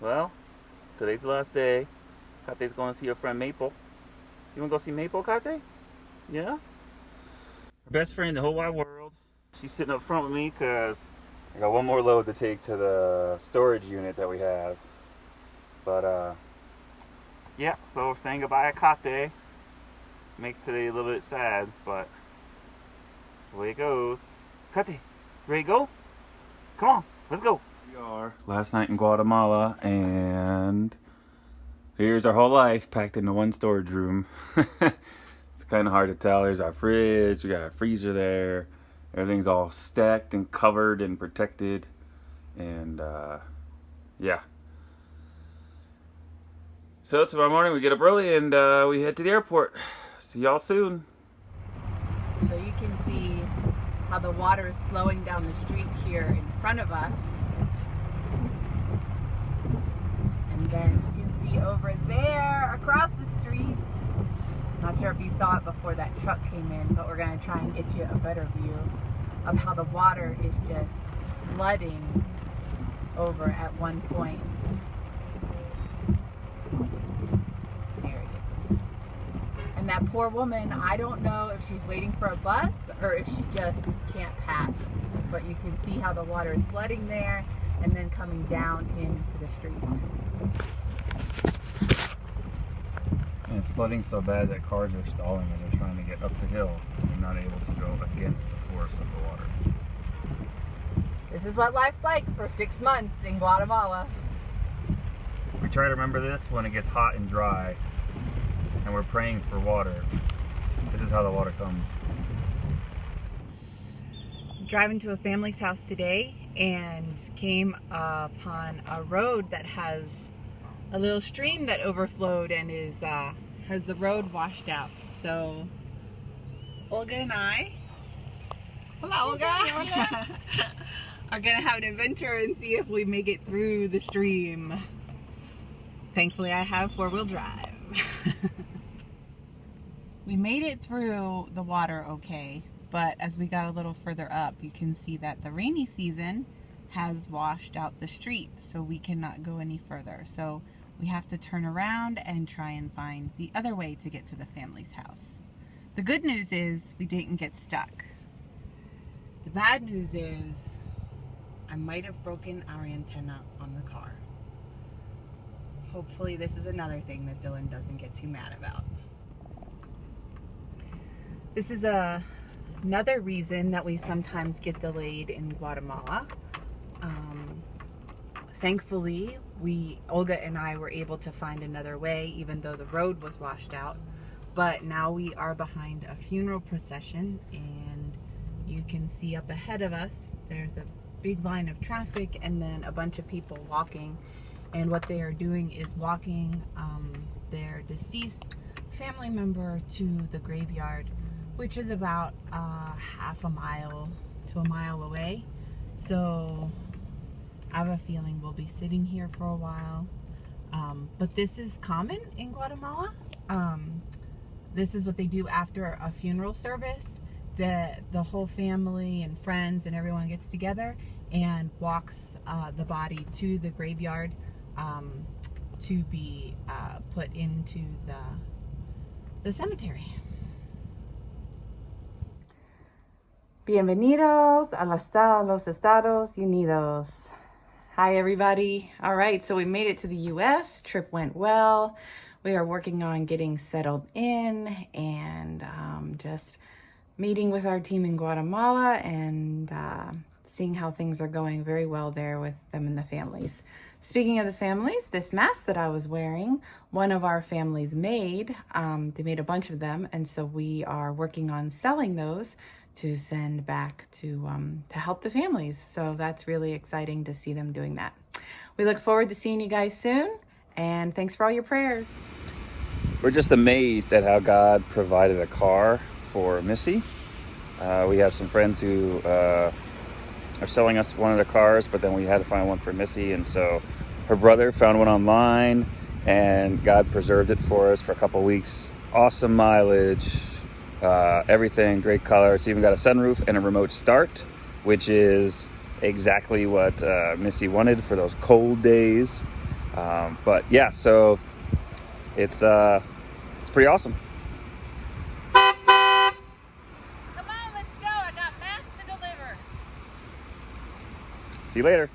Well, today's the last day. Cate's going to see her friend Maple. You want to go see Maple, Cate? Yeah? Her best friend in the whole wide world. She's sitting up front with me because I got one more load to take to the storage unit that we have. But, yeah, so we're saying goodbye to Cate. Makes today a little bit sad, but the way it goes. Cate, ready to go? Come on, let's go. We are last night in Guatemala, and here's our whole life packed into one storage room. It's kind of hard to tell. There's our fridge, we got our freezer there. Everything's all stacked and covered and protected. And yeah. So tomorrow morning we get up early and we head to the airport. See y'all soon. So you can see how the water is flowing down the street here in front of us. And then you can see over there across the street. Not sure if you saw it before that truck came in, but we're going to try and get you a better view of how the water is just flooding over at one point. There it is. And that poor woman, I don't know if she's waiting for a bus or if she just can't pass. But you can see how the water is flooding there and then coming down into the street. And it's flooding so bad that cars are stalling as they're trying to get up the hill. They're not able to go against the force of the water. This is what life's like for 6 months in Guatemala. We try to remember this when it gets hot and dry, and we're praying for water. This is how the water comes. Driving to a family's house today and came upon a road that has a little stream that overflowed and is has the road washed out. So Olga and I, hola Olga, are gonna have an adventure and see if we make it through the stream. Thankfully I have 4-wheel drive. We made it through the water okay, but as we got a little further up, you can see that the rainy season has washed out the street, so we cannot go any further. So we have to turn around and try and find the other way to get to the family's house. The good news is we didn't get stuck. The bad news is I might have broken our antenna on the car. Hopefully this is another thing that Dylan doesn't get too mad about. This is another reason that we sometimes get delayed in Guatemala. Thankfully, Olga and I were able to find another way, even though the road was washed out. But now we are behind a funeral procession, and you can see up ahead of us, there's a big line of traffic and then a bunch of people walking. And what they are doing is walking their deceased family member to the graveyard, which is about half a mile to a mile away. So I have a feeling we'll be sitting here for a while. But this is common in Guatemala. This is what they do after a funeral service. The whole family and friends and everyone gets together and walks the body to the graveyard to be put into the cemetery. Bienvenidos a los Estados Unidos. Hi everybody. All right, so we made it to the US. Trip went well. We are working on getting settled in and just meeting with our team in Guatemala and seeing how things are going very well there with them and the families. Speaking of the families, this mask that I was wearing, one of our families made. They made a bunch of them, and so we are working on selling those to send back to help the families. So that's really exciting to see them doing that. We look forward to seeing you guys soon, and thanks for all your prayers. We're just amazed at how God provided a car for Missy. We have some friends who are selling us one of the cars, but then we had to find one for Missy, and so her brother found one online, and God preserved it for us for a couple weeks. Awesome mileage, everything, great color. It's even got a sunroof and a remote start, which is exactly what Missy wanted for those cold days. But yeah, so it's pretty awesome. Come on, let's go. I got mass to deliver. See you later.